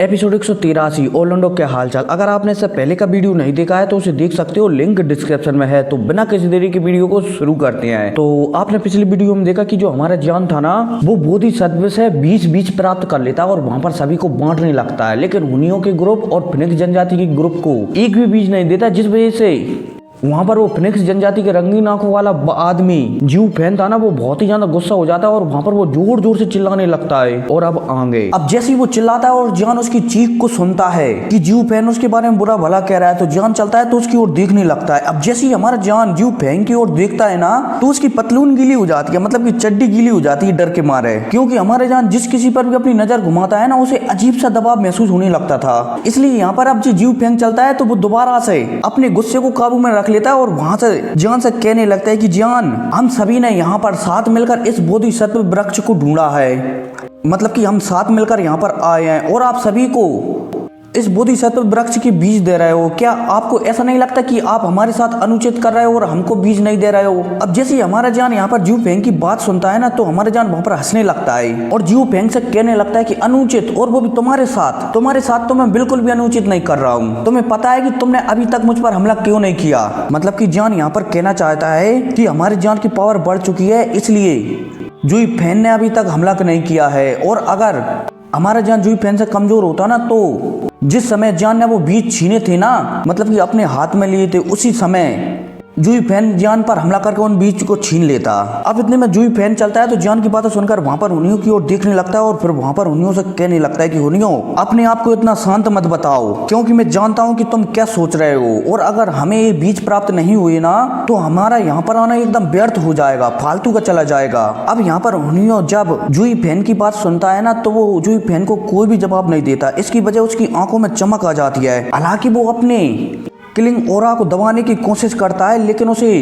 Episode 183 Orlando के हालचाल। अगर आपने इससे पहले का वीडियो नहीं देखा है तो उसे देख सकते हो, लिंक डिस्क्रिप्शन में है। तो बिना किसी देरी के वीडियो को शुरू करते हैं। तो आपने पिछली वीडियो में देखा कि जो हमारा जान था ना, वो बोधिसत्व से 20 प्राप्त कर लेता है और वहां पर सभी को बांटने लगता है, लेकिन हुनियों के ग्रुप और फिनिक्स जनजाति के ग्रुप को एक भी बीज नहीं देता, जिस वजह से वहां पर वो फिनिक्स जनजाति के रंगीन आंखों वाला आदमी जियू फेन था ना, वो बहुत ही ज्यादा गुस्सा हो जाता है और वहां पर वो जोर जोर से चिल्लाने लगता है। और अब आगे अब जैसे ही वो चिल्लाता है और जान उसकी चीख को सुनता है कि जियू फेन उसके बारे में बुरा भला कह रहा है, तो जान चलता है तो उसकी ओर देखने लगता है। अब जैसे ही हमारा जान जियू फेन की ओर देखता है ना, तो उसकी पतलून गीली हो जाती है, मतलब की चड्डी गीली हो जाती है डर के मारे, क्योंकि हमारे जान जिस किसी पर भी अपनी नजर घुमाता है ना, उसे अजीब सा दबाव महसूस होने लगता था। इसलिए यहाँ पर अब जियू फेन चलता है तो वो दोबारा से अपने गुस्से को काबू में रख लेता है और वहां से जान से कहने लगता है कि जान, हम सभी ने यहाँ पर साथ मिलकर इस बोधिसत्व वृक्ष को ढूंढा है, मतलब कि हम साथ मिलकर यहाँ पर आए हैं और आप सभी को इस बोधिसत्व वृक्ष के बीज दे रहे हो। क्या आपको ऐसा नहीं लगता कि आप हमारे साथ अनुचित कर रहे हो और हमको बीज नहीं दे रहे हो? अब जैसे ही हमारा जान यहाँ पर जियू फेंग की बात सुनता है ना, तो हमारा जान वहां पर हंसने लगता है और जियू फेंग से कहने लगता है कि अनुचित, और वो भी तुम्हारे साथ तो मैं बिल्कुल भी अनुचित नहीं कर रहा हूँ। तुम्हें पता है कि तुमने अभी तक मुझ पर हमला क्यों नहीं किया? मतलब कि जान यहाँ पर कहना चाहता है कि हमारे जान की पावर बढ़ चुकी है, इसलिए जियू फेंग ने अभी तक हमला नहीं किया है। और अगर हमारा जान जियू फेंग से कमजोर होता ना, तो जिस समय जान ने वो बीज छीने थे ना, मतलब कि अपने हाथ में लिए थे, उसी समय जियू फेंग जान पर हमला करके उन बीज को छीन लेता। अब इतने में जियू फेंग चलता है तो जान की बातें सुनकर वहां पर हुनियों की ओर देखने लगता है और फिर वहां पर हुनियों से कहने लगता है कि हुनियों, अपने आप को इतना शांत मत बताओ, क्योंकि मैं जानता हूं कि तुम क्या सोच रहे हो, और अगर हमें ये बीज प्राप्त नहीं हुए ना, तो हमारा यहाँ पर आना एकदम व्यर्थ हो जाएगा, फालतू का चला जाएगा। अब यहाँ पर हुनियों जब जियू फेंग की बात सुनता है ना, तो वो जियू फेंग को कोई भी जवाब नहीं देता। इसकी वजह उसकी आंखों में चमक आ जाती है। हालांकि वो अपने किलिंग ओरा को दबाने की कोशिश करता है, लेकिन उसे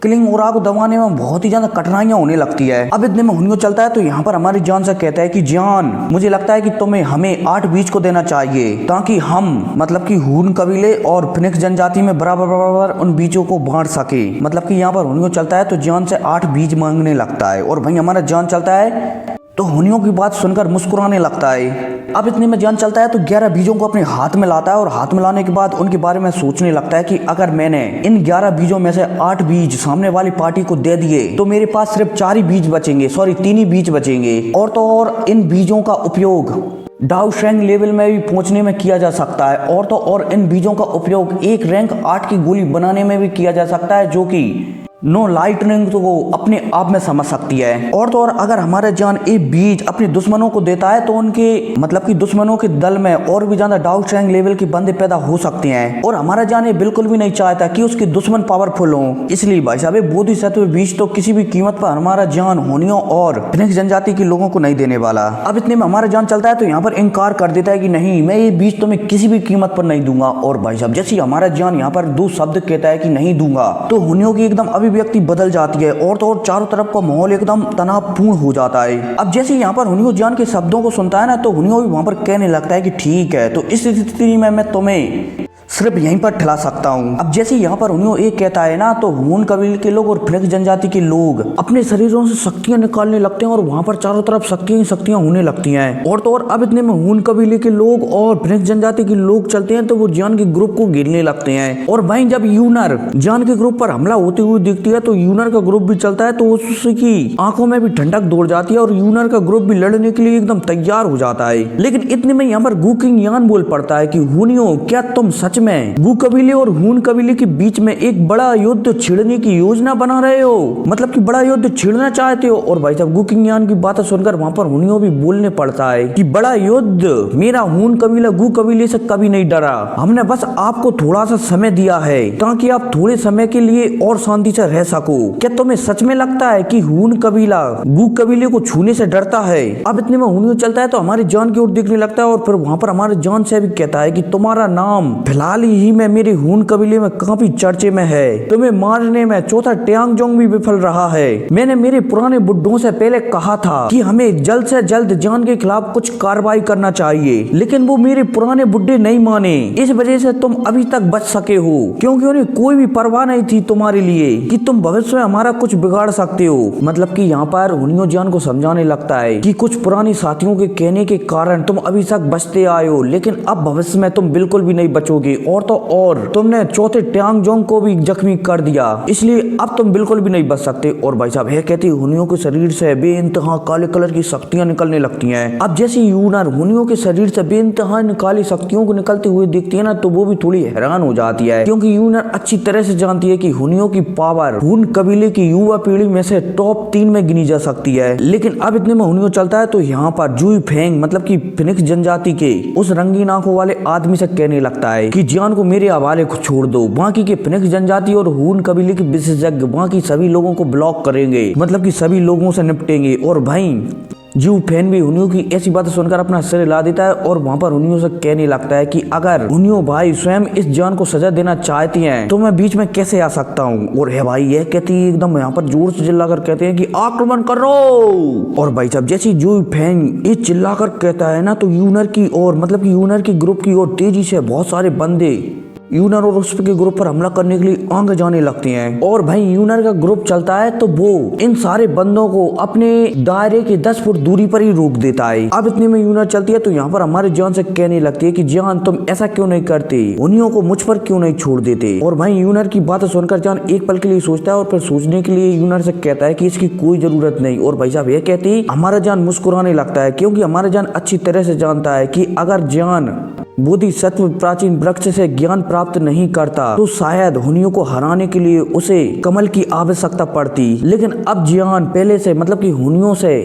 किलिंग ओरा को दबाने में बहुत ही ज्यादा कठिनाइयां होने लगती है। अब इतने में हुनियों चलता है तो यहाँ पर हमारी जान से कहता है कि जान, मुझे लगता है कि तुम्हें हमें 8 बीज को देना चाहिए, ताकि हम, मतलब कि हून कबीले और फिनिक्स जनजाति में बराबर उन बीजों को बांट सके। मतलब कि यहाँ पर हुनियों चलता है तो जान से 8 बीज मांगने लगता है और वहीं हमारा जान चलता है तो हुनियों की बात सुनकर मुस्कुराने लगता है। अब इतने में जान चलता है तो 11 बीजों को अपने हाथ में लाता है और हाथ में लाने के बाद उनके बारे में सोचने लगता है कि अगर मैंने इन 11 बीजों में से 8 बीज सामने वाली पार्टी को दे दिए तो मेरे पास सिर्फ 4 ही बीज बचेंगे, 3 ही बीज बचेंगे। और तो और इन बीजों का उपयोग डाउ शेंग लेवल में भी पहुंचने में किया जा सकता है, और तो और इन बीजों का उपयोग एक रैंक 8 की गोली बनाने में भी किया जा सकता है, जो कि नो लाइटनिंग तो वो अपने आप में समझ सकती है। और तो और अगर हमारे जान ये बीज अपने दुश्मनों को देता है तो उनके, मतलब कि दुश्मनों के दल में और भी ज्यादा डाउ शेंग लेवल के बंदे पैदा हो सकते हैं, और हमारा जान ये बिल्कुल भी नहीं चाहता कि उसके दुश्मन पावरफुल हो। इसलिए भाई साहब, बोधिसत्व बीज तो किसी भी कीमत पर हमारा जान हुनियों और फिनिक्स जनजाति के लोगों को नहीं देने वाला। अब इतने में हमारा जान चलता है तो यहाँ पर इनकार कर देता है कि नहीं, मैं ये बीज तुम्हें किसी भी कीमत पर नहीं दूंगा। और भाई साहब, जैसे हमारा जान यहाँ पर 2 शब्द कहता है कि नहीं दूंगा, तो हुनियों की एकदम अभिव्यक्ति बदल जाती है और तो और चारों तरफ का माहौल एकदम तनावपूर्ण हो जाता है। अब जैसे यहाँ पर हुनियों जान के शब्दों को सुनता है ना, तो हुनियों भी वहां पर कहने लगता है कि ठीक है, तो इस स्थिति में मैं तुम्हें सिर्फ यहीं पर ठिला सकता हूँ। अब जैसे यहाँ पर हुनियों एक कहता है ना, तो हून कबीले के लोग और फिनिक्स जनजाति के लोग अपने शरीरों से शक्तियां निकालने लगते हैं और वहां पर चारों तरफ शक्तियां होने लगती हैं। और तो और अब इतने में हून कबीले के लोग और फिनिक्स जनजाति के लोग चलते हैं तो वो जान के ग्रुप को घेरने लगते हैं। और वहीं जब यूनर जान के ग्रुप पर हमला होते हुए दिखती है तो यूनर का ग्रुप भी चलता है, तो उसकी आंखों में भी ठंडक दौड़ जाती है और यूनर का ग्रुप भी लड़ने के लिए एकदम तैयार हो जाता है। लेकिन इतने में यहाँ पर गू किंग यान बोल पड़ता है कि हुनियों, क्या तुम सच में गू कबीले और हून कबीले के बीच में एक बड़ा युद्ध छिड़ने की योजना बना रहे हो? मतलब कि बड़ा युद्ध छिड़ना चाहते हो? और भाई साहब, गू किंग यान की बातें सुनकर वहां पर हुनियों भी बोलने पड़ता है कि बड़ा युद्ध, मेरा हून कबीला गू कबीले से कभी नहीं डरा, हमने बस आपको थोड़ा सा समय दिया है ताकि आप थोड़े समय के लिए और शांति से रह सको। क्या तुम्हें सच में लगता है कि हून कबीला गू कबीले को छूने से डरता है? अब इतने में हुनियों चलता है तो हमारे जान की ओर देखने लगता है और फिर वहां पर हमारे जान से भी कहता है कि तुम्हारा नाम फैला हाल ही में मेरे हून कबीले में काफी चर्चे में है। तुम्हें मारने में चौथा ट्यांगजोंग भी विफल रहा है। मैंने मेरे पुराने बुड्ढों से पहले कहा था कि हमें जल्द से जल्द जान के खिलाफ कुछ कार्रवाई करना चाहिए, लेकिन वो मेरे पुराने बुड्ढे नहीं माने। इस वजह से तुम अभी तक बच सके हो, क्योंकि उन्हें कोई भी परवाह नहीं थी तुम्हारे लिए कि तुम भविष्य में हमारा कुछ बिगाड़ सकते हो। मतलब कि यहाँ पर हुनियो जान को समझाने लगता है कि कुछ पुरानी साथियों के कहने के कारण तुम अभी तक बचते आए हो, लेकिन अब भविष्य में तुम बिल्कुल भी नहीं बचोगे। और तो और तुमने चौथे ट्यांगजोंग को भी जख्मी कर दिया, इसलिए अब तुम बिल्कुल भी नहीं बच सकते। और भाई साहब यह कहती हुनियो के शरीर से बेइंतहा काले कलर की शक्तियां निकलने लगती हैं। अब जैसे यूनर हुनियो के शरीर से बेइंतहा काली शक्तियों को निकलते हुए देखती है ना, तो वो भी थोड़ी हैरान हो जाती है, क्योंकि यूनर अच्छी तरह से जानती है कि हुनियो की पावर हुन कबीले की युवा पीढ़ी में से टॉप 3 में गिनी जा सकती है। लेकिन अब इतने में हुनियो चलता है तो यहाँ पर जुई फेंग मतलब कि फिनिक्स जनजाति के उस रंगीन आंखों वाले आदमी से कहने लगता है कि जान को मेरे हवाले को छोड़ दो। बाकी के फिनिक्स जनजाति और हुन कबीले के विशेषज्ञ बाकी सभी लोगों को ब्लॉक करेंगे, मतलब कि सभी लोगों से निपटेंगे। और भाई जू फैन भी हुनियो की ऐसी बातें सुनकर अपना सिर हिला देता है और वहाँ पर हुनियो से कहने लगता है कि अगर हुनियो भाई स्वयं इस जान को सजा देना चाहती हैं तो मैं बीच में कैसे आ सकता हूँ। और है भाई यह कहती है एकदम यहाँ पर जोर से चिल्लाकर कहते हैं कि आक्रमण करो। और भाई साहब जैसे जू फैन ये चिल्लाकर कहता है ना, तो यूनर की ओर मतलब कि यूनर की ग्रुप की ओर तेजी से बहुत सारे बंदे यूनर और उसके ग्रुप पर हमला करने के लिए आगे जाने लगते हैं। और भाई यूनर का ग्रुप चलता है तो वो इन सारे बंदों को अपने दायरे के 10 फुट दूरी पर ही रोक देता है। अब इतने में यूनर चलती है तो यहाँ पर हमारे जान से कहने लगती है कि जान तुम ऐसा क्यों नहीं करते, उन्हीं को मुझ पर क्यों नहीं छोड़ देते। और भाई यूनर की बात सुनकर जान एक पल के लिए सोचता है और फिर सोचने के लिए यूनर से कहता है कि इसकी कोई जरूरत नहीं। और भाई साहब यह कहती हमारा जान मुस्कुराने लगता है, क्योंकि हमारा जान अच्छी तरह से जानता है कि अगर जान बोधिसत्व प्राचीन वृक्ष से ज्ञान प्राप्त नहीं करता तो शायद हुनियो को हराने के लिए उसे कमल की आवश्यकता पड़ती। लेकिन अब जियान पहले से मतलब कि हुनियो से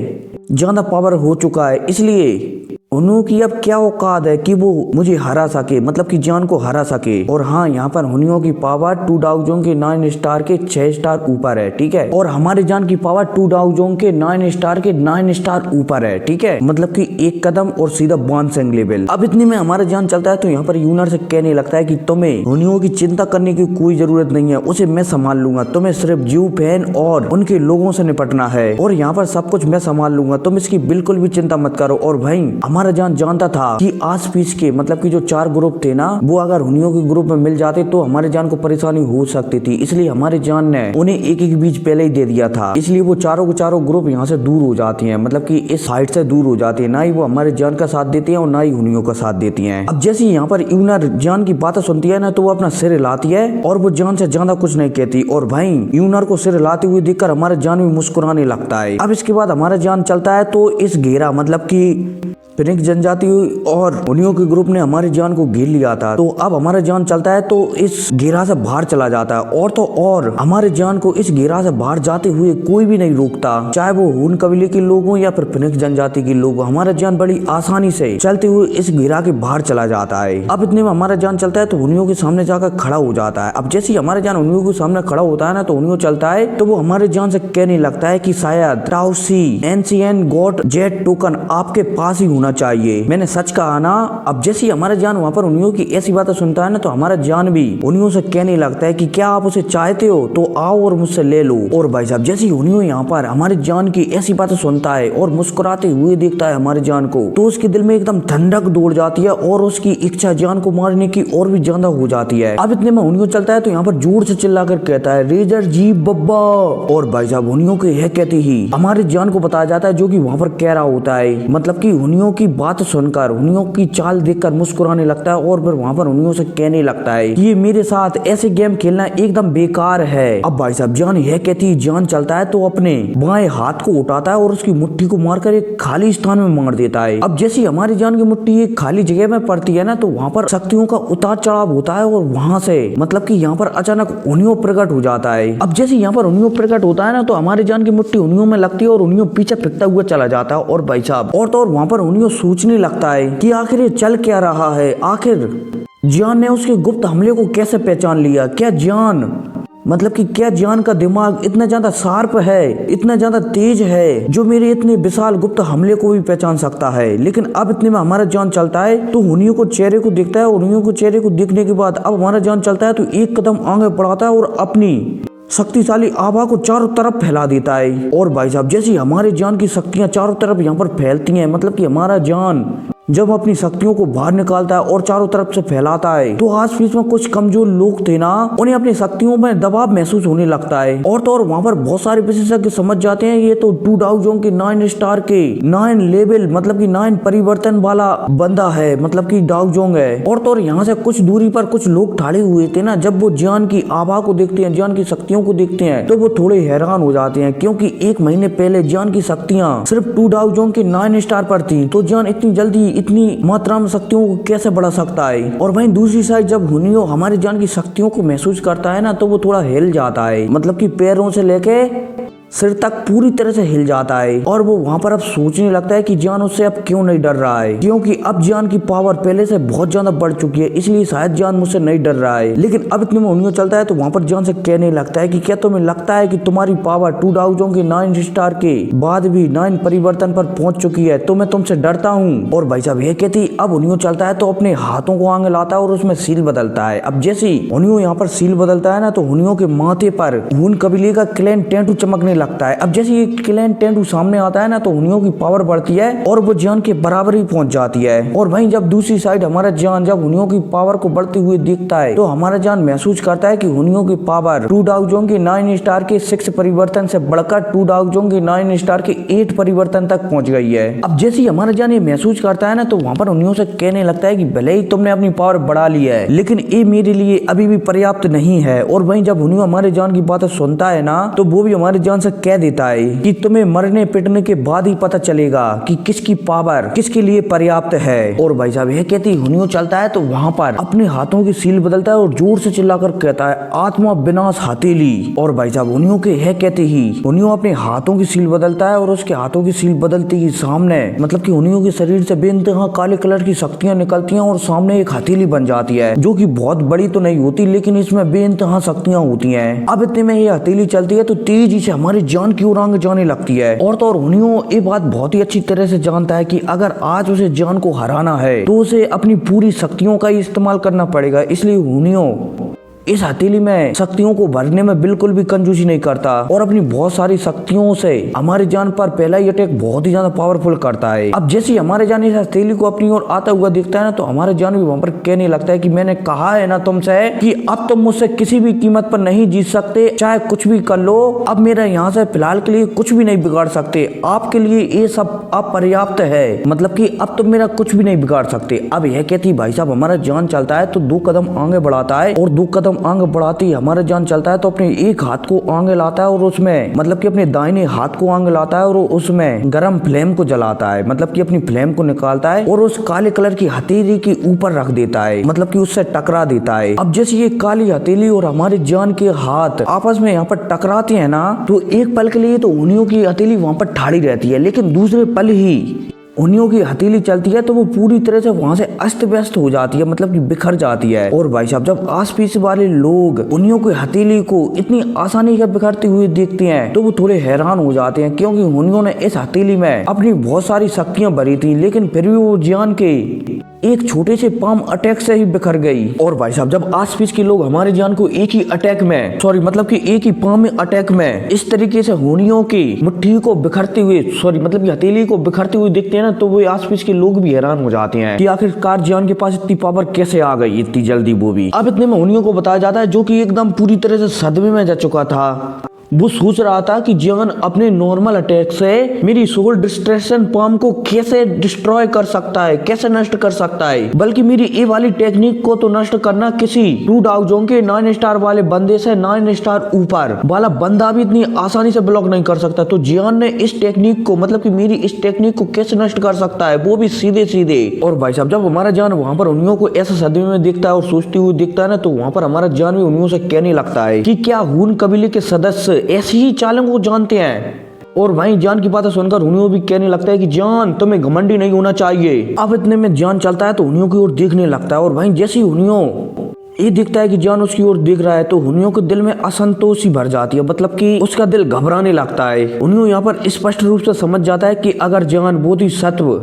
ज्यादा पावर हो चुका है, इसलिए हुनियो की अब क्या औकात है कि वो मुझे हरा सके, मतलब कि जान को हरा सके। और हाँ यहाँ पर हुनियो की पावर 2 डाउजोंग के 9 स्टार के 6 स्टार ऊपर है, ठीक है। और हमारे जान की पावर 2 डाउजोंग के 9 स्टार के 9 स्टार ऊपर है, ठीक है। मतलब कि एक कदम और सीधा बानसेंग लेवल। अब इतने में हमारा जान चलता है तो यहाँ पर यूनर से कहने लगता है कि तुम्हें हुनियो की चिंता करने की कोई जरूरत नहीं है, उसे मैं संभाल लूंगा। तुम्हें सिर्फ जू फैन और उनके लोगों से निपटना है और यहाँ पर सब कुछ मैं संभाल लूंगा, तुम इसकी बिल्कुल भी चिंता मत करो। और भाई हमारा जान जानता था कि आस पीस के मतलब कि जो 4 ग्रुप थे ना, वो अगर हुनियो के ग्रुप में मिल जाते तो हमारे जान को परेशानी हो सकती थी, इसलिए हमारे जान ने उन्हें एक बीज पहले ही दे दिया था। इसलिए वो चारों के चारों ग्रुप यहाँ से दूर हो जाती हैं, मतलब कि इस साइड से दूर हो जाती है। ना ही वो हमारे जान का साथ देती है और ना ही हुनियो का साथ देती है। अब जैसे यहाँ पर यूनर जान की बातें सुनती है ना, तो वो अपना सिर हिलाती है और वो जान से ज्यादा कुछ नहीं कहती। और भाई यूनर को सिर हिलाते हुए देखकर हमारा जान भी मुस्कुराने लगता है। अब इसके बाद हमारा जान चलता है तो इस घेरा मतलब कि फिनिक्स जनजाति और हुनियो के ग्रुप ने हमारे जान को घेर लिया था, तो अब हमारा जान चलता है तो इस घेरा से बाहर चला जाता है। और तो और हमारे जान को इस घेरा से बाहर जाते हुए कोई भी नहीं रोकता, चाहे वो हुन कबीले के लोग हो या फिर फिनिक्स जनजाति के लोग। हमारा जान बड़ी आसानी से चलते हुए इस घेरा के बाहर चला जाता है। अब इतने में हमारा जान चलता है तो हुनियो के सामने जाकर खड़ा हो जाता है। अब जैसे ही हमारे जान हुनियो के सामने खड़ा होता है ना, तो हुनियो चलता है तो वो हमारे जान से कहने लगता है कि शायद ट्राउसी एनसीएन गॉड जेट टोकन आपके पास ही होना चाहिए, मैंने सच कहा ना। अब जैसे हमारा जान वहाँ पर हुनियो की ऐसी बातें सुनता है ना, तो हमारा जान भी हुनियो से कहने लगता है कि क्या आप उसे चाहते हो तो आओ और मुझसे ले लो। और भाई साहब जैसे हुनियो यहाँ पर हमारे जान की ऐसी बातें सुनता है और मुस्कुराते हुए देखता है हमारे जान को, तो उसके दिल में एकदम ठंडक दौड़ जाती है और उसकी इच्छा जान को मारने की और भी ज्यादा हो जाती है। अब इतने में हुनियो चलता है तो यहाँ पर जोर से चिल्लाकर कहता है रेजर जी बब्बा। और भाई साहब हुनियो के यह कहते ही हमारे जान को बताया जाता है जो कि वहाँ पर कह रहा होता है, मतलब कि हुनियो की बात सुनकर हुनियो की चाल देखकर मुस्कुराने लगता है और फिर वहाँ पर हुनियो से कहने लगता है कि ये मेरे साथ ऐसे गेम खेलना एकदम बेकार है। अब भाई साहब जान यह कहती जान चलता है तो अपने बाएं हाथ को उठाता है और उसकी मुट्ठी को मारकर एक खाली स्थान में मार देता है। अब जैसे हमारी जान की मुट्ठी एक खाली जगह में पड़ती है ना, तो वहाँ पर शक्तियों का उतार चढ़ाव होता है और वहाँ से मतलब कि यहाँ पर अचानक हुनियो प्रकट हो जाता है। अब जैसे यहाँ पर हुनियो प्रकट होता है ना, तो हमारी जान की मुट्ठी हुनियो में लगती है और हुनियो पीछे फिरता हुआ चला जाता है। और भाई साहब और तो और वहाँ पर हुनियो सोचने लगता है कि आखिर ये चल क्या रहा है, आखिर जान ने उसके गुप्त हमले को कैसे पहचान लिया, क्या जान मतलब कि क्या जान का दिमाग इतना ज्यादा शार्प है, इतना ज्यादा तेज है, जो मेरे इतने विशाल गुप्त हमले को भी पहचान सकता है। लेकिन अब इतने में हमारा जान चलता है तो हुनियों को चेहरे को देखता है, और हुनियों को चेहरे को देखने के बाद अब हमारा जान चलता है तो एक कदम आगे बढ़ाता है और अपनी शक्तिशाली आभा को चारों तरफ फैला देता है। और भाई साहब जैसे हमारे जान की शक्तियां चारों तरफ यहाँ पर फैलती हैं, मतलब कि हमारा जान जब अपनी शक्तियों को बाहर निकालता है और चारों तरफ से फैलाता है तो आस-पास में कुछ कमजोर लोग थे ना, उन्हें अपनी शक्तियों में दबाव महसूस होने लगता है। और तो और वहाँ पर बहुत सारे विशेषज्ञ समझ जाते हैं ये तो 2 डाउ जोंग के 9 स्टार के 9 लेवल मतलब कि 9 परिवर्तन वाला बंदा है, मतलब कि डाउ जोंग है। और तो और यहाँ से कुछ दूरी पर कुछ लोग ठाड़े हुए थे ना, जब वो जान की आभा को देखते हैं, जान की शक्तियों को देखते हैं तो वो थोड़े हैरान हो जाते हैं, क्योंकि 1 महीने पहले जान की शक्तियाँ सिर्फ 2 डाउ जोंग के 9 स्टार पर थी, तो जान इतनी जल्दी इतनी मात्रा में शक्तियों को कैसे बढ़ा सकता है। और वहीं दूसरी साइड जब हुनियो हमारे जान की शक्तियों को महसूस करता है ना, तो वो थोड़ा हिल जाता है, मतलब कि पैरों से लेके सिर तक पूरी तरह से हिल जाता है। और वो वहाँ पर अब सोचने लगता है कि जान उससे अब क्यों नहीं डर रहा है, क्योंकि अब जान की पावर पहले से बहुत ज्यादा बढ़ चुकी है, इसलिए शायद जान मुझसे नहीं डर रहा है। लेकिन अब इतने में हुनियो चलता है तो वहाँ पर जान से कहने लगता है कि क्या तुम्हें लगता है कि तुम्हारी पावर 2 डाउ जोंग के 9 स्टार के बाद भी 9 परिवर्तन पर पहुंच चुकी है, तो मैं तुमसे डरता हूँ। और भाई साहब यह कहती अब हुनियो चलता है तो अपने हाथों को आगे लाता है और उसमें सील बदलता है। अब जैसे ही हुनियो यहाँ पर सील बदलता है ना, तो हुनियो के माथे पर हुन कबीले का क्लैन टैटू चमकने लगता है। अब जैसे ये क्लैन टैटू सामने आता है ना, तो हुनियो की पावर बढ़ती है और वो जान के बराबर ही पहुंच जाती है। और वहीं जब दूसरी साइड हमारा जान जब हुनियो की पावर को बढ़ते हुए देखता है तो हमारा जान महसूस करता है कि हुनियो की पावर 2 डाउ जोंग के 9 स्टार के 6 परिवर्तन से बढ़कर 2 डाउ जोंग के 9 स्टार के 8 परिवर्तन तक पहुंच गई है। अब जैसे ही हमारा जान ये महसूस करता है ना, तो वहाँ पर हुनियो से कहने लगता है कि भले ही तुमने अपनी पावर बढ़ा ली है, लेकिन ये मेरे लिए अभी भी पर्याप्त नहीं है। और वहीं जब हुनियो हमारे जान की बातें सुनता है ना, तो वो भी हमारे जान से कह देता है कि तुम्हें मरने पिटने के बाद ही पता चलेगा कि किसकी पावर किसके लिए पर्याप्त है। और भाई साहब यह कहती हुनियो चलता है तो वहाँ पर अपने हाथों की सील बदलता है और जोर से चिल्लाकर कहता है आत्मा विनाश हथेली। और भाई साहब हुनियो के यह कहते ही हुनियो अपने हाथों की सील बदलता है और उसके हाथों की सील बदलते ही सामने मतलब कि हुनियो के शरीर से बेइंतहा काले कलर की शक्तियां निकलती हैं और सामने एक हथेली बन जाती है, जो कि बहुत बड़ी तो नहीं होती लेकिन इसमें बेइंतहा शक्तियां होती हैं। अब इतने में ये हथेली चलती है तो तेजी से हमारी जान की ओर आगे जाने लगती है। और तो और हुनियो ये बात बहुत ही अच्छी तरह से जानता है कि अगर आज उसे जान को हराना है तो उसे अपनी पूरी शक्तियों का इस्तेमाल करना पड़ेगा, इसलिए हुनियो इस हथेली में शक्तियों को भरने में बिल्कुल भी कंजूसी नहीं करता और अपनी बहुत सारी शक्तियों से हमारे जान पर पहला ही अटैक बहुत ही ज्यादा पावरफुल करता है। अब जैसे ही हमारे जान इस हथेली को अपनी ओर आता हुआ दिखता है ना, तो हमारे जान भी वहां पर कहने लगता है कि मैंने कहा है ना तुमसे कि अब तुम मुझसे किसी भी कीमत पर नहीं जीत सकते, चाहे कुछ भी कर लो। अब मेरा यहाँ से फिलहाल के लिए कुछ भी नहीं बिगाड़ सकते, आपके लिए ये सब अपर्याप्त है, मतलब कि अब तुम मेरा कुछ भी नहीं बिगाड़ सकते। अब यह कहती भाई साहब हमारा जान चलता है तो 2 कदम आगे बढ़ाता है और 2 कदम आगे बढ़ाती हमारा जान चलता है तो अपने एक हाथ को आगे लाता है और उसमें मतलब कि अपने दाहिने हाथ को आगे लाता है और उसमें गरम फ्लेम को जलाता है, मतलब कि अपनी फ्लेम को निकालता है और उस काले कलर की हथेली के ऊपर रख देता है, मतलब कि उससे टकरा देता है। अब जैसे ये काली हथेली और हमारे जान के हाथ आपस में यहाँ पर टकराते हैं ना, तो एक पल के लिए तो हुनियो की हथेली वहां पर ठाड़ी रहती है, लेकिन दूसरे पल ही हुनियो की हथेली चलती है तो वो पूरी तरह से वहां से अस्त व्यस्त हो जाती है, मतलब कि बिखर जाती है। और भाई साहब जब आस-पास वाले लोग हुनियो की हथेली को इतनी आसानी से बिखरते हुए देखते हैं तो वो थोड़े हैरान हो जाते हैं, क्योंकि हुनियो ने इस हथेली में अपनी बहुत सारी शक्तियां भरी थी, लेकिन फिर भी वो जान के एक छोटे से पाम अटैक से ही बिखर गई। और भाई साहब जब आस-पास के लोग हमारे जान को एक ही अटैक में मतलब कि एक ही पाम अटैक में इस तरीके से हुनियो की मुट्ठी को बिखरते हुए मतलब कि हथेली को बिखरते हुए देखते हैं ना, तो वो आस-पास के लोग भी हैरान हो जाते हैं कि आखिरकार जान के पास इतनी पावर कैसे आ गई इतनी जल्दी। वो भी अब इतने में हुनियो को बताया जाता है, जो कि एकदम पूरी तरह से सदमे में जा चुका था। वो सोच रहा था कि जान अपने नॉर्मल अटैक से मेरी सोल डिस्ट्रैक्शन पाम को कैसे डिस्ट्रॉय कर सकता है, कैसे नष्ट कर सकता है, बल्कि मेरी ये वाली टेक्निक को तो नष्ट करना किसी 2 डाउ जोंग के 9 स्टार वाले बंदे से 9 स्टार ऊपर वाला बंदा भी इतनी आसानी से ब्लॉक नहीं कर सकता। तो जान ने इस टेक्निक को मतलब कि मेरी इस टेक्निक को कैसे नष्ट कर सकता है, वो भी सीधे सीधे। और भाई साहब जब हमारा जान वहां पर हुनियो को ऐसा सदमे में देखता है और सोचते हुए देखता है ना, तो वहां पर हमारा जान भी हुनियो से कहने लगता है कि क्या हुन कबीले के सदस्य ऐसी ही चालों को जानते हैं। और वहीं जान की बातें सुनकर हुनियो भी कहने लगता है कि जान तुम्हें घमंडी नहीं होना चाहिए। अब इतने में जान चलता है तो हुनियो की ओर देखने लगता है और वहीं जैसे ही हुनियो ये दिखता है कि जान उसकी ओर देख रहा है तो हुनियों के दिल में असंतोष ही भर जाती है, मतलब कि उसका दिल घबराने लगता है। हुनियों यहाँ पर स्पष्ट रूप से समझ जाता है कि अगर जान बोधिसत्व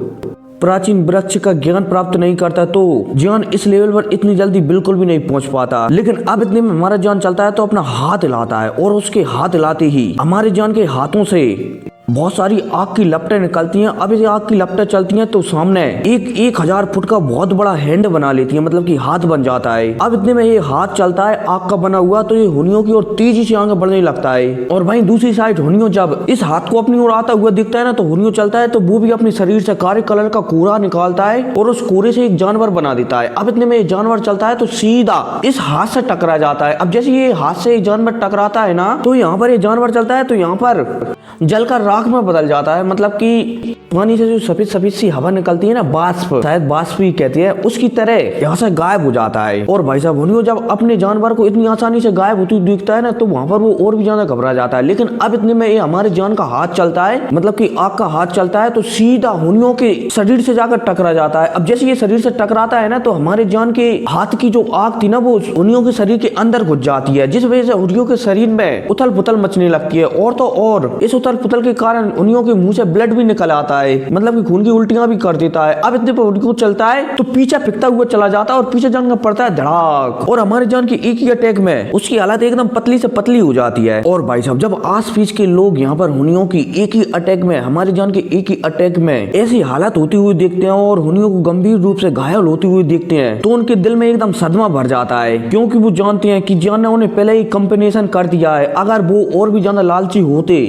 प्राचीन वृक्ष का ज्ञान प्राप्त नहीं करता तो जान इस लेवल पर इतनी जल्दी बिल्कुल भी नहीं पहुंच पाता। लेकिन अब इतने में हमारा जान चलता है तो अपना हाथ हिलाता है और उसके हाथ हिलाते ही हमारे जान के हाथों से बहुत सारी आग की लपटें निकलती हैं। अब ये आग की लपटें चलती हैं तो सामने एक 1000 फुट का बहुत बड़ा हैंड बना लेती है, मतलब कि हाथ बन जाता है। अब इतने में ये हाथ चलता है आग का बना हुआ, तो ये हुनियों की ओर तेजी से आगे बढ़ने लगता है। और वहीं दूसरी साइड हुनियों जब इस हाथ को अपनी ओर आता हुआ दिखता है ना, तो हुनियों चलता है तो वो भी अपने शरीर से काले कलर का कूड़ा निकालता है और उस कूड़े से एक जानवर बना देता है। अब इतने में ये जानवर चलता है तो सीधा इस हाथ से टकरा जाता है। अब जैसे ये हाथ से जानवर टकराता है ना, तो यहाँ पर ये जानवर चलता है तो यहाँ पर जल का राख में बदल जाता है, मतलब कि पानी से जो सफेद सफेद सी हवा निकलती है ना, बाष्प, शायद बाष्प ही कहती है, उसकी तरह यहाँ से गायब हो जाता है। और भाई साहब हुनियों जब अपने जानवर को इतनी आसानी से गायब होती दिखता है ना, तो वहां पर वो और भी ज्यादा घबरा जाता है। लेकिन अब इतने में ये हमारे जान का हाथ चलता है, मतलब कि आग का हाथ चलता है, तो सीधा हुनियों के शरीर से जाकर टकरा जाता है। अब जैसे ये शरीर से टकराता है ना, तो हमारे जान के हाथ की जो आग थी ना, वो हुनियों के शरीर के अंदर घुस जाती है, जिस वजह से हुनियों के शरीर में उथल पुथल मचने लगती है। और तो और इस उथल पुथल के कारण हुनियों के मुंह से ब्लड भी निकल आता है, मतलब कि खून की उल्टियां भी कर देता है। अब इतने पर हुनियों चलता है तो पीछे फिकता हुआ चला जाता है और पीछे जान का पड़ता है धड़ाक, और हमारे जान की एक ही अटैक में उसकी हालत एकदम पतली से पतली हो जाती है। और भाई साहब जब आस पास के लोग यहाँ पर हुनियों की एक ही अटैक में, हमारे जान के एक ही अटैक में ऐसी हालत होती हुई देखते हैं और हुनियों को गंभीर रूप से घायल होती हुई देखते हैं, तो उनके दिल में एकदम सदमा भर जाता है, क्योंकि वो जानते हैं कि जान ने उन्हें पहले ही कंपनसेशन कर दिया है। अगर वो और भी ज्यादा लालची होते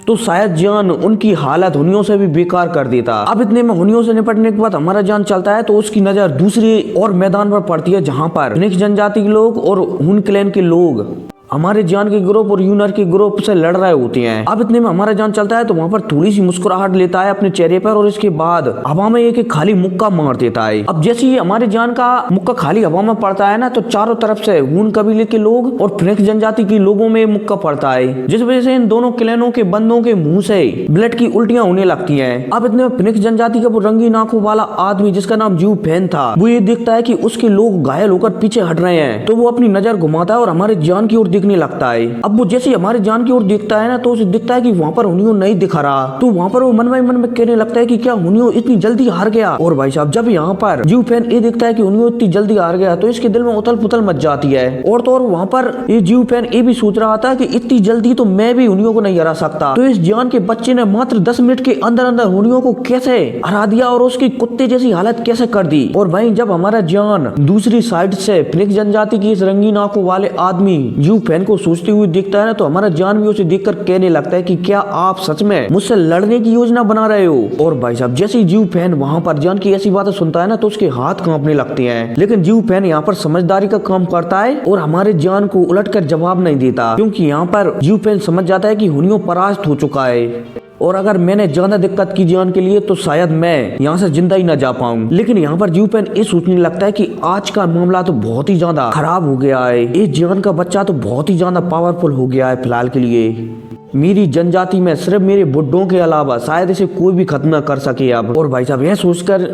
तो शायद जान उनकी हालत हुनियों से भी बेकार कर देता। अब इतने में हुनियों से निपटने के बाद हमारा जान चलता है तो उसकी नजर दूसरी और मैदान पर पड़ती है, जहां पर फिनिक्स जनजाति के लोग और हुन क्लैन के लोग हमारे जान के ग्रुप और यूनर के ग्रुप से लड़ रहे होते हैं। अब इतने में हमारा जान चलता है तो वहां पर थोड़ी सी मुस्कुराहट लेता है अपने चेहरे पर, और इसके बाद हवा में एक खाली मुक्का मार देता है। अब जैसे ही हमारे जान का मुक्का खाली हवा में पड़ता है ना, तो चारों तरफ से हुन कबीले के लोग और फिनिक्स जनजाति के लोगों में मुक्का पड़ता है, जिस वजह से इन दोनों क्लैनों के बंदों के मुंह से ब्लड की उल्टियां होने लगती है। अब इतने में फिनिक्स जनजाति का वो रंगीन आंखों वाला आदमी जिसका नाम ज्यू फेन था, वो ये देखता है कि उसके लोग घायल होकर पीछे हट रहे हैं, तो वो अपनी नजर घुमाता है और हमारे जान की ओर देखने लगता है। अब वो जैसे हमारे जान की ओर देखता है ना, तो उसे दिखता है कि वहाँ पर हुनियों नहीं दिखा रहा, तो वहाँ पर वो मन में कहने लगता है कि क्या हुनियों इतनी जल्दी हार गया। और भाई साहब जब यहाँ पर ज्यू फेन ये दिखता है कि हुनियों इतनी जल्दी हार गया, तो इसके दिल में उथल पुथल मच जाती है। और तो और वहाँ पर ये ज्यू फेन ये भी सोच रहा था कि इतनी जल्दी तो मैं भी हुनियों को नहीं हरा सकता, तो इस जान के बच्चे ने मात्र 10 मिनट के अंदर अंदर हुनियों को कैसे हरा दिया और उसकी कुत्ते जैसी हालत कैसे कर दी। और वहीं जब हमारा जान दूसरी साइड से फिनिक्स जनजाति की इस रंगीन आंखों वाले आदमी ज्यू फेन को सोचते हुए देखता है ना, तो हमारा जान भी उसे देखकर कहने लगता है कि क्या आप सच में मुझसे लड़ने की योजना बना रहे हो। और भाई साहब जैसे ही ज्यू फेन वहां पर जान की ऐसी बातें सुनता है ना, तो उसके हाथ कांपने लगते हैं। लेकिन ज्यू फेन यहाँ पर समझदारी का काम करता है और हमारे जान को उलटकर जवाब नहीं देता, क्योंकि यहाँ पर ज्यू फेन समझ जाता है कि हुनियों परास्त हो चुका है, और अगर मैंने ज्यादा दिक्कत की जान के लिए तो शायद मैं यहाँ से जिंदा ही ना जा पाऊं। लेकिन यहाँ पर ज्यू फेन ये सोचने लगता है कि आज का मामला तो बहुत ही ज्यादा खराब हो गया है, ये जान का बच्चा तो बहुत ही ज्यादा पावरफुल हो गया है फिलहाल के लिए। मेरी जनजाति में सिर्फ मेरे बुड्ढों के अलावा शायद इसे कोई भी खत्म न कर सके अब। और भाई साहब यह सोचकर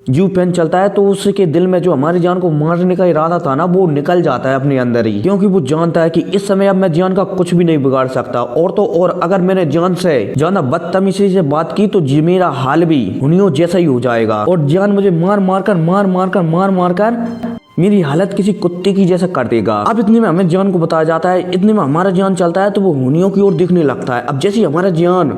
ज्यू फेन चलता है तो उसके दिल में जो हमारी जान को मारने का इरादा था ना, वो निकल जाता है अपने अंदर ही, क्योंकि वो जानता है कि इस समय अब मैं जान का कुछ भी नहीं बिगाड़ सकता। और तो और अगर मैंने जान से ज्यादा बदतमीजी से बात की तो जी मेरा हाल भी हुनियों जैसा ही हो जाएगा, और जान मुझे मार मार कर मेरी हालत किसी कुत्ते की जैसा कर देगा। अब इतने में हमें जान को बताया जाता है, इतने में हमारा जान चलता है तो वो हुनियों की ओर देखने लगता है। अब जैसे हमारा जान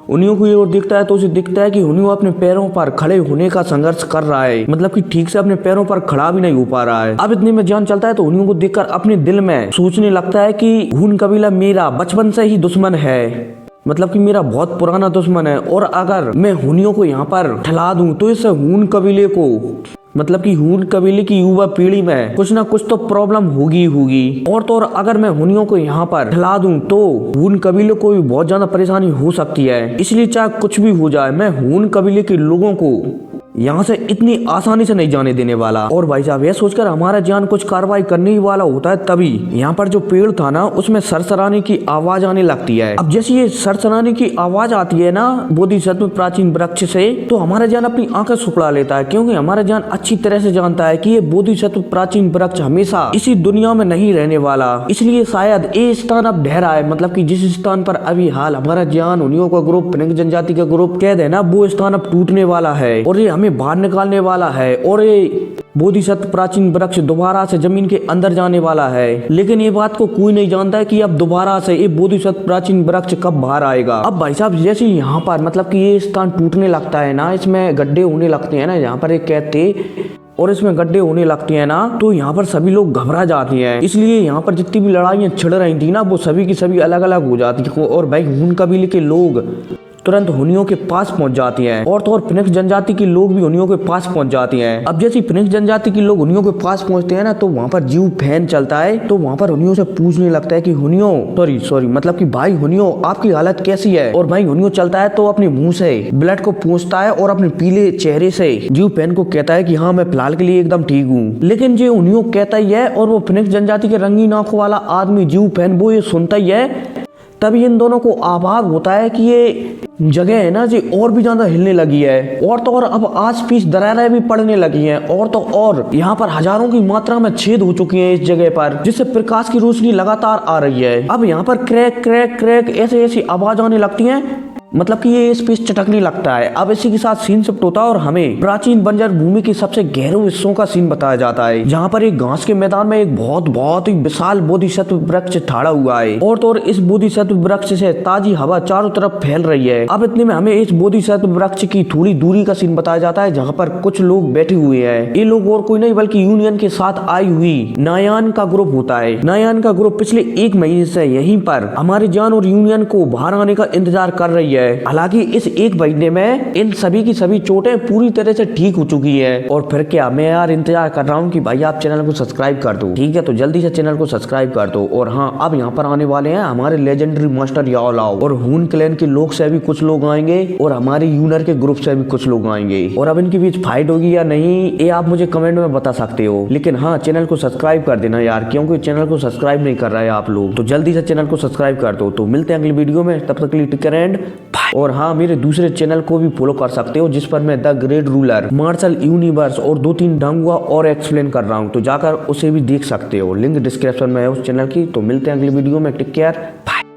हुनियों की ओर दिखता है तो उसे दिखता है कि हुनियों अपने पैरों पर खड़े होने का संघर्ष कर रहा है, मतलब कि ठीक से अपने पैरों पर खड़ा भी नहीं हो पा रहा है। अब इतने में जान चलता है तो हुनियों को देखकर अपने दिल में सोचने लगता है कि हुन कबीला मेरा बचपन से ही दुश्मन है, मतलब कि मेरा बहुत पुराना दुश्मन है, और अगर मैं हुनियों को यहाँ पर ठला दूं तो इससे हुन कबीले को, मतलब कि हुन कबीले की युवा पीढ़ी में कुछ ना कुछ तो प्रॉब्लम होगी। और तो और अगर मैं हुनियों को यहाँ पर ठला दूं तो हुन कबीले को भी बहुत ज्यादा परेशानी हो सकती है, इसलिए चाहे कुछ भी हो जाए मैं हुन कबीले के लोगों को यहाँ से इतनी आसानी से नहीं जाने देने वाला। और भाई साहब यह सोचकर हमारा जान कुछ कार्रवाई करने ही वाला होता है तभी यहाँ पर जो पेड़ था ना उसमें सरसराने की आवाज आने लगती है। अब जैसे ये सरसराने की आवाज आती है ना बोधिसत्व प्राचीन वृक्ष से, तो हमारा जान अपनी आंखें सुखड़ा लेता है, क्योंकि हमारा जान अच्छी तरह से जानता है कि ये बोधिसत्व प्राचीन वृक्ष हमेशा इसी दुनिया में नहीं रहने वाला। इसलिए शायद ये स्थान अब ढहरा है, मतलब कि जिस स्थान पर अभी हाल हमारा जान उनियों का ग्रुप पिनक जनजाति का ग्रुप कैद है ना, वो स्थान अब टूटने वाला है और ये हमें बाहर निकालने वाला है और ये बोधिसत्व प्राचीन वृक्ष दोबारा से जमीन के अंदर जाने वाला है। लेकिन ये बात को कोई नहीं जानता है कि अब दोबारा से ये बोधिसत्व प्राचीन वृक्ष कब बाहर आएगा। अब भाई साहब जैसे यहाँ पर मतलब कि ये स्थान टूटने लगता है ना, इसमें गड्ढे होने लगते हैं ना, यहाँ पर एक कैद थे और इसमें गड्ढे होने लगती हैं ना, तो यहाँ पर सभी लोग घबरा जाते हैं। इसलिए यहाँ पर जितनी भी लड़ाइयाँ छिड़ रही थी ना वो सभी की सभी अलग अलग हो जाती है और भाई हुन कबीले के लोग तुरंत हुनियों के पास पहुंच जाती हैं और तो और पिनक जनजाति के लोग भी हुनियों के पास पहुंच जाती हैं। अब जैसे पिनक जनजाति के लोग हुनियों के पास पहुंचते हैं ना, तो वहां पर जीव फैन चलता है, तो वहां पर हुनियों से पूछने लगता है कि हुनियों सॉरी मतलब कि भाई हुनियों आपकी हालत कैसी है। और भाई हुनियों चलता है तो अपने मुंह से ब्लड को पूछता है और अपने पीले चेहरे से जीव फैन को कहता है कि हाँ मैं फिलहाल के लिए एकदम ठीक हूँ। लेकिन जो हुनियों कहता ही है और वो पिनक जनजाति के रंगीन आंखों वाला आदमी जीव फैन वो ये सुनता ही है, तभी इन दोनों को आभास होता है कि ये जगह है ना जी और भी ज्यादा हिलने लगी है और तो और अब आस पीस दरारें भी पड़ने लगी हैं और तो और यहाँ पर हजारों की मात्रा में छेद हो चुकी हैं इस जगह पर, जिससे प्रकाश की रोशनी लगातार आ रही है। अब यहाँ पर क्रैक क्रैक क्रैक ऐसे ऐसी आवाज आने लगती है, मतलब कि ये स्पेस चटकने लगता है। अब इसी के साथ सीन शिफ्ट होता है और हमें प्राचीन बंजर भूमि के सबसे गहरे हिस्सों का सीन बताया जाता है, जहाँ पर एक घास के मैदान में एक बहुत ही विशाल बोधिसत्व वृक्ष ठाड़ा हुआ है और तो और इस बोधिसत्व वृक्ष से ताजी हवा चारों तरफ फैल रही है। अब इतने में हमें इस बोधिसत्व वृक्ष की थोड़ी दूरी का सीन बताया जाता है, जहाँ पर कुछ लोग बैठे हुए हैं। ये लोग और कोई नहीं बल्कि यूनियन के साथ आई हुई नायान का ग्रुप होता है। नायान का ग्रुप पिछले 1 महीने से यहीं पर हमारे जान और यूनियन को बाहर आने का इंतजार कर रही है। हालांकि इस 1 महीने में इन सभी की सभी चोटें पूरी तरह से ठीक हो चुकी है। और फिर क्या मैं यार इंतजार कर रहा हूँ कि भाई आप चैनल को सब्सक्राइब कर दो, ठीक है? तो जल्दी से चैनल को सब्सक्राइब कर दो। और हाँ, अब यहाँ पर आने वाले हैं हमारे लेजेंडरी मास्टर याओ लाओ और हुन क्लैन के लोग से भी कुछ लोग आएंगे और हमारे यूनर के ग्रुप से भी कुछ लोग आएंगे। और अब इनके बीच फाइट होगी या नहीं ये आप मुझे कमेंट में बता सकते हो, लेकिन हाँ चैनल को सब्सक्राइब कर देना यार, क्योंकि चैनल को सब्सक्राइब नहीं कर रहा है आप लोग, तो जल्दी से चैनल को सब्सक्राइब कर दो। तो मिलते हैं अगली वीडियो में, तब तक के लिए टेक केयर एंड बाय। और हाँ, मेरे दूसरे चैनल को भी फॉलो कर सकते हो जिस पर मैं the great ruler Martial Universe और 2-3 डांगुआ और एक्सप्लेन कर रहा हूँ, तो जाकर उसे भी देख सकते हो। लिंक डिस्क्रिप्शन में है उस चैनल की। तो मिलते हैं अगली वीडियो में, टेक केयर बाय।